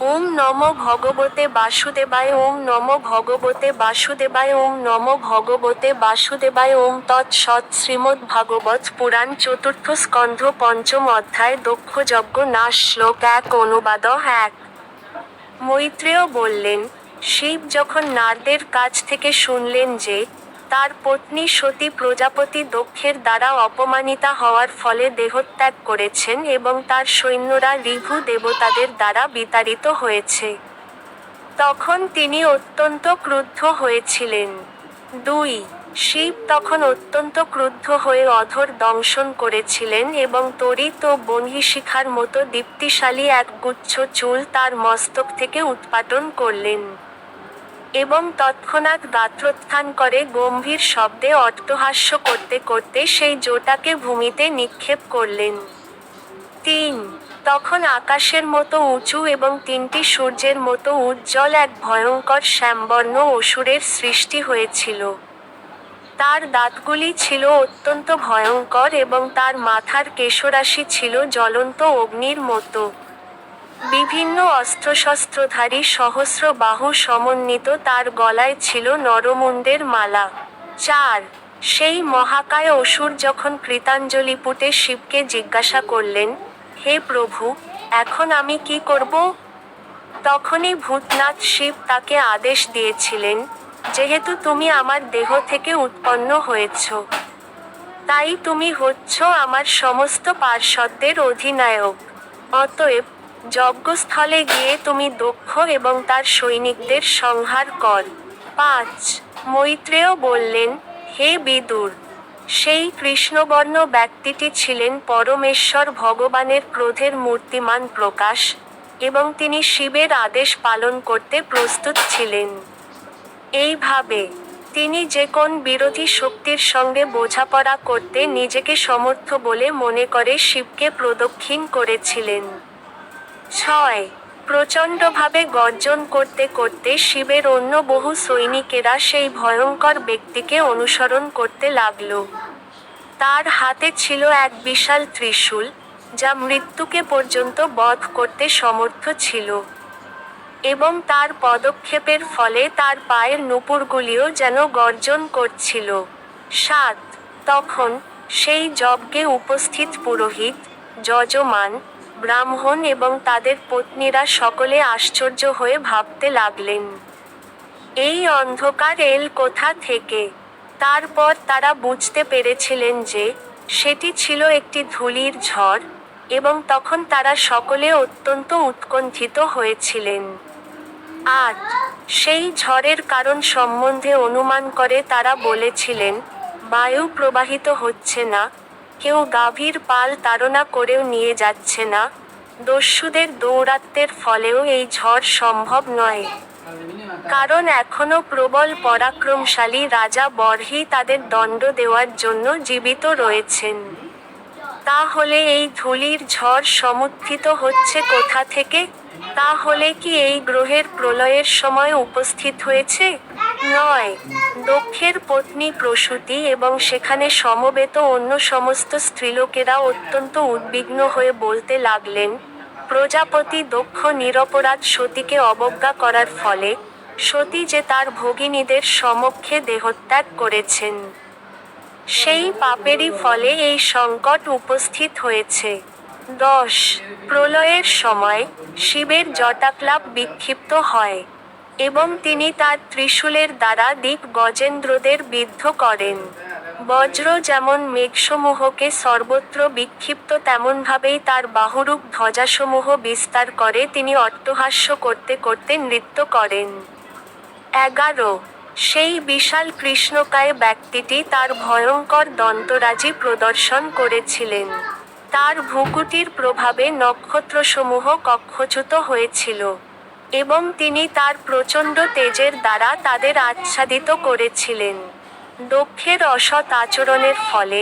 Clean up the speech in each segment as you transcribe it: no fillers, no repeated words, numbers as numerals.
ওম নমো ভগবতে বাসুদেবায়। ওম নমো ভগবতে বাসুদেবায়। ওম নমো ভগবতে বাসুদেবায়। ওম তৎসৎ। শ্রীমদ্ভাগবত পুরাণ চতুর্থ স্কন্ধ পঞ্চম অধ্যায় দক্ষযজ্ঞ নাশ শ্লোক 1 অনুবাদ 1। মৈত্রেয় বললেন, শিব যখন নারদের কাছ থেকে শুনলেন যে, তার পত্নী সতী প্রজাপতি দক্ষের দ্বারা অপমানিতা হওয়ার ফলে দেহত্যাগ করেছেন এবং তার সৈন্যরা ঋভু দেবতাদের দ্বারা বিতাড়িত হয়েছে, তখন তিনি অত্যন্ত ক্রুদ্ধ হয়েছিলেন। 2 শিব তখন অত্যন্ত ক্রুদ্ধ হয়ে অধর দংশন করেছিলেন এবং তড়িৎ ও বহ্নিশিখার মতো দীপ্তিশালী এক গুচ্ছ চুল তার মস্তক থেকে উৎপাটন করলেন এবং তৎক্ষণাৎ গাত্রোত্থান করে গম্ভীর শব্দে অট্টহাস্য করতে করতে সেই জটাকে ভূমিতে নিক্ষেপ করলেন। 3 তখন আকাশের মতো উঁচু এবং 3টি সূর্যের মতো উজ্জ্বল এক ভয়ঙ্কর শ্যামবর্ণ অসুরের সৃষ্টি হয়েছিল। তার দাঁতগুলি ছিল অত্যন্ত ভয়ঙ্কর এবং তার মাথার কেশরাশি ছিল জ্বলন্ত অগ্নির মতো। বিভিন্ন অস্ত্রশস্ত্রধারী সহস্র বাহু সমন্বিত তার গলায় ছিল নরমুণ্ডের মালা। 4 সেই মহাকায় অসুর যখন কৃতাঞ্জলিপুটে শিবকে জিজ্ঞাসা করলেন, হে প্রভু, এখন আমি কি করব? তখনই ভূতনাথ শিব তাকে আদেশ দিয়েছিলেন, যেহেতু তুমি আমার দেহ থেকে উৎপন্ন হয়েছ, তাই তুমি হচ্ছ আমার সমস্ত পার্ষদদের অধিনায়ক। অতএব যজ্ঞস্থলে গিয়ে তুমি দক্ষ এবং তার সৈনিকদের সংহার কর। 5 মৈত্রেয় বললেন, হে বিদুর, সেই কৃষ্ণবর্ণ ব্যক্তিটি ছিলেন পরমেশ্বর ভগবানের ক্রোধের মূর্তিমান প্রকাশ, এবং তিনি শিবের আদেশ পালন করতে প্রস্তুত ছিলেন। এইভাবে তিনি যে কোন বিরোধী শক্তির সঙ্গে বোঝাপড়া করতে নিজেকে সমর্থ বলে মনে করে শিবকে প্রদক্ষিণ করেছিলেন। 6 প্রচণ্ডভাবে গর্জন করতে করতে শিবের অন্য বহু সৈনিকেরা সেই ভয়ঙ্কর ব্যক্তিকে অনুসরণ করতে লাগল। তার হাতে ছিল এক বিশাল ত্রিশূল, যা মৃত্যুকে পর্যন্ত বধ করতে সমর্থ ছিল, এবং তার পদক্ষেপের ফলে তার পায়ের নূপুরগুলিও যেন গর্জন করছিল। 7 তখন সেই যজ্ঞে উপস্থিত পুরোহিত, যজমান, ব্রাহ্মণ এবং তাদের পত্নীরা সকলে আশ্চর্য হয়ে ভাবতে লাগলেন, এই অন্ধকার এল কোথা থেকে? তারপর তারা বুঝতে পেরেছিলেন যে, সেটি ছিল একটি ধূলির ঝড়, এবং তখন তারা সকলে অত্যন্ত উৎকণ্ঠিত হয়েছিলেন। 8 সেই ঝড়ের কারণ সম্বন্ধে অনুমান করে তারা বলেছিলেন, বায়ু প্রবাহিত হচ্ছে না, কেউ গাভীর পাল তাড়না করেও নিয়ে যাচ্ছে না, দস্যুদের দৌরাত্ম্যের ফলেও এই ঝড় সম্ভব নয়, কারণ এখনো প্রবল পরাক্রমশালী রাজা বরহি তাদের দণ্ড দেওয়ার জন্য জীবিত রয়েছেন। তাহলে এই ধূলির ঝড় সমুত্থিত হচ্ছে কোথা থেকে? তাহলে কি এই গ্রহের প্রলয়ের সময় উপস্থিত হয়েছে? নয়। দক্ষের পত্নী প্রসূতি এবং সেখানে সমবেত অন্য সমস্ত স্ত্রীলোকেরা অত্যন্ত উদ্বিগ্ন হয়ে বলতে লাগলেন, প্রজাপতি দক্ষ নিরপরাধ সতীকে অবজ্ঞা করার ফলে, সতী যে তার ভগিনীদের সমক্ষে দেহত্যাগ করেছেন, সেই পাপেরই ফলে এই সংকট উপস্থিত হয়েছে। 10 প্রলয়ের সময় শিবের জটাক্লাপ বিক্ষিপ্ত হয়, এবং তিনি তার ত্রিশূলের দ্বারা দিক গজেন্দ্রদের বিদ্ধ করেন। বজ্র যেমন মেঘসমূহকে সর্বত্র বিক্ষিপ্ত তেমনভাবেই তার বাহুরূপ ধ্বজাসমূহ বিস্তার করে তিনি অট্টহাস্য করতে করতে নৃত্য করেন। 11 সেই বিশাল কৃষ্ণকায় ব্যক্তিটি তার ভয়ঙ্কর দন্তরাজি প্রদর্শন করেছিলেন। তার ভ্রূকুটির প্রভাবে নক্ষত্রসমূহ কক্ষচ্যুত হয়েছিল, এবং তিনি তার প্রচণ্ড তেজের দ্বারা তাদের আচ্ছাদিত করেছিলেন। দক্ষের অসৎ আচরণের ফলে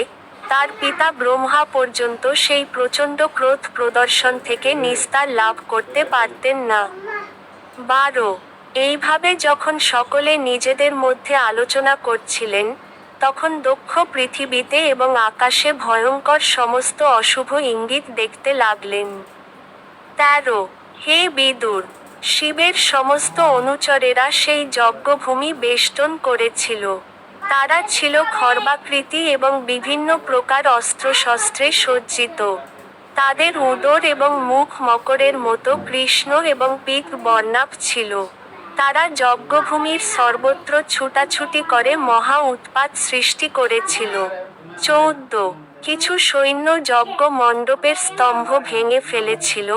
তার পিতা ব্রহ্মা পর্যন্ত সেই প্রচণ্ড ক্রোধ প্রদর্শন থেকে নিস্তার লাভ করতে পারতেন না। 12 এইভাবে যখন সকলে নিজেদের মধ্যে আলোচনা করছিলেন, তখন দক্ষ পৃথিবীতে এবং আকাশে ভয়ঙ্কর সমস্ত অশুভ ইঙ্গিত দেখতে লাগলেন। 13 হে বিদুর, শিবের সমস্ত অনুচরেরা সেই যজ্ঞভূমি বেষ্টন করেছিল। তারা ছিল খর্বাকৃতি এবং বিভিন্ন প্রকার অস্ত্রশস্ত্রে সজ্জিত। তাদের উদর এবং মুখ মকরের মতো কৃষ্ণ এবং পীত বর্ণাভ ছিল। তারা যজ্ঞভূমির সর্বত্র ছুটাছুটি করে মহা উৎপাত সৃষ্টি করেছিল। 14 কিছু সৈন্য যজ্ঞ মণ্ডপের স্তম্ভ ভেঙে ফেলেছিল,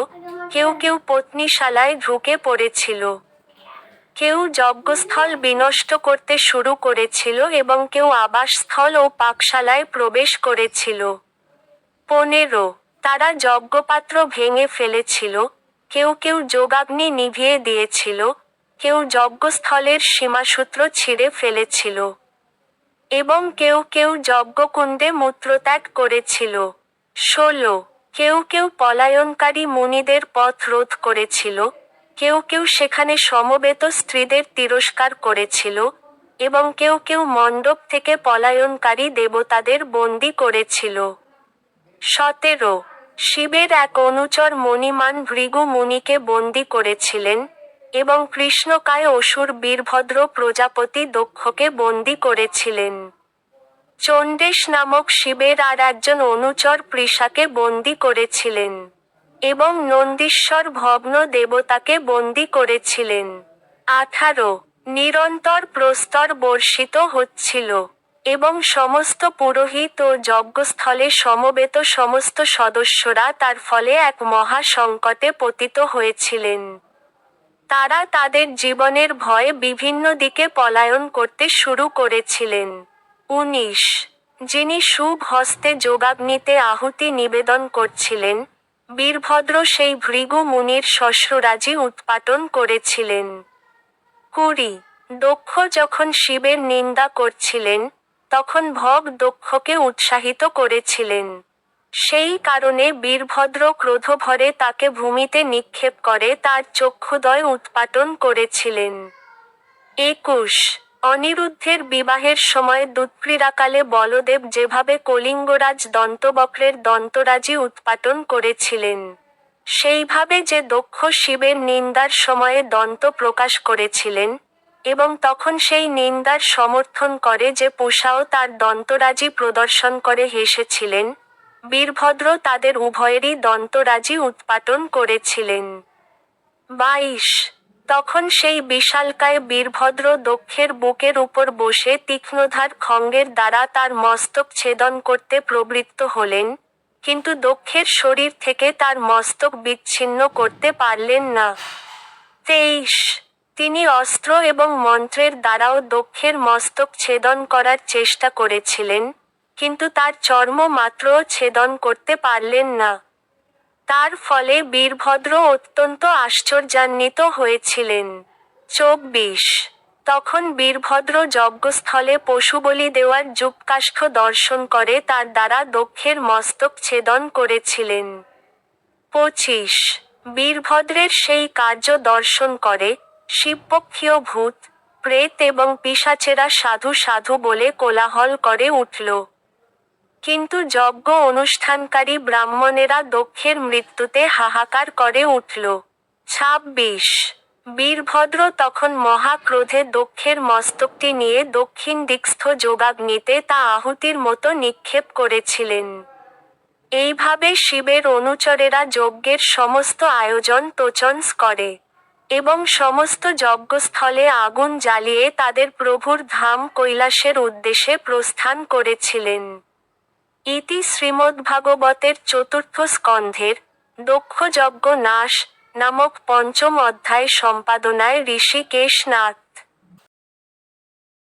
কেউ কেউ পত্নীশালায় ঢুকে পড়েছিল। কেউ যজ্ঞস্থল বিনষ্ট করতে শুরু করেছিল এবং কেউ আবাসস্থল ও পাকশালায় প্রবেশ করেছিল। 15 তারা যজ্ঞপাত্র ভেঙে ফেলেছিল, কেউ কেউ যোগাগ্নি নিভিয়ে দিয়েছিল, কেউ যজ্ঞস্থলের সীমাসূত্র ছিঁড়ে ফেলেছিল। এবং কেউ কেউ যজ্ঞকুণ্ডে মূত্রত্যাগ করেছিল। 16 কেউ কেউ পলায়নকারী মুনিদের পথ রোধ করেছিল, কেউ কেউ সেখানে সমবেত স্ত্রীদের তিরস্কার করেছিল, এবং কেউ কেউ মণ্ডপ থেকে পলায়নকারী দেবতাদের বন্দী করেছিল। 17 শিবের এক অনুচর মণিমান ভৃগু মুনিকে বন্দী করেছিলেন, এবং কৃষ্ণকায় অসুর বীরভদ্র প্রজাপতি দক্ষকে বন্দী করেছিলেন। চণ্ডেশ নামক শিবের আর একজন অনুচর পৃষাকে বন্দী করেছিলেন, এবং নন্দীশ্বর ভগ্ন দেবতাকে বন্দী করেছিলেন। 18 নিরন্তর প্রস্তর বর্ষিত হচ্ছিল, এবং সমস্ত পুরোহিত ও যজ্ঞস্থলে সমবেত সমস্ত সদস্যরা তার ফলে এক মহা সংকটে পতিত হয়েছিলেন। তারা তাদের জীবনের ভয়ে বিভিন্ন দিকে পলায়ন করতে শুরু করেছিলেন। 19 যিনি শুভ হস্তে যোগাগ্নিতে আহুতি নিবেদন করছিলেন, বীরভদ্র সেই ভৃগু মুনির শ্বশ্রুরাজি উৎপাটন করেছিলেন। 20 দক্ষ যখন শিবের নিন্দা করছিলেন, তখন ভগ দক্ষকে উৎসাহিত করেছিলেন। সেই কারণে বীরভদ্র ক্রোধভরে তাকে ভূমিতে নিক্ষেপ করে তার চক্ষুদ্বয় উৎপাটন করেছিলেন। 21 অনিরুদ্ধের বিবাহের সময় দুৎক্রীড়াকালে বলদেব যেভাবে কলিঙ্গরাজ দন্তবক্রের দন্তরাজি উৎপাটন করেছিলেন, সেইভাবে যে দক্ষ শিবের নিন্দার সময়ে দন্ত প্রকাশ করেছিলেন, এবং তখন সেই নিন্দার সমর্থন করে যে পূষাও তার দন্তরাজি প্রদর্শন করে হেসেছিলেন, বীরভদ্র তাদের উভয়েরই দন্তরাজি উৎপাটন করেছিলেন। 22 তখন সেই বিশালকায় বীরভদ্র দক্ষের বুকের উপর বসে তীক্ষ্ণধার খঙ্গের দ্বারা তার মস্তক ছেদন করতে প্রবৃত্ত হলেন, কিন্তু দক্ষের শরীর থেকে তার মস্তক বিচ্ছিন্ন করতে পারলেন না। 23 তিনি অস্ত্র এবং মন্ত্রের দ্বারাও দক্ষের মস্তক ছেদন করার চেষ্টা করেছিলেন, কিন্তু তার চর্ম মাত্রও ছেদন করতে পারলেন না। তার ফলে বীরভদ্র অত্যন্ত আশ্চর্যান্বিত হয়েছিলেন। 24 তখন বীরভদ্র যজ্ঞস্থলে পশুবলি দেওয়ার যুগকাষ্ঠ দর্শন করে তার দ্বারা দক্ষের মস্তক ছেদন করেছিলেন। 25 বীরভদ্রের সেই কার্য দর্শন করে শিবপক্ষীয় ভূত, প্রেত এবং পিশাচেরা সাধু সাধু বলে কোলাহল করে উঠল। কিন্তু যজ্ঞ অনুষ্ঠানকারী ব্রাহ্মণেরা দক্ষের মৃত্যুতে হাহাকার করে উঠল। 26 বীরভদ্র তখন মহাক্রোধে দক্ষের মস্তকটি নিয়ে দক্ষিণ দিকস্থ যোগাগ্নিতে তা আহুতির মতো নিক্ষেপ করেছিলেন। এইভাবে শিবের অনুচরেরা যজ্ঞের সমস্ত আয়োজন তোচনস করে, এবং সমস্ত যজ্ঞস্থলে আগুন জ্বালিয়ে তাদের প্রভুর ধাম কৈলাসের উদ্দেশ্যে প্রস্থান করেছিলেন। ইতি শ্রীমদ্ভাগবতের চতুর্থ স্কন্ধের দক্ষযজ্ঞ নাশ নামক পঞ্চম অধ্যায় সম্পাদনায় ঋষিকেশ নাথ।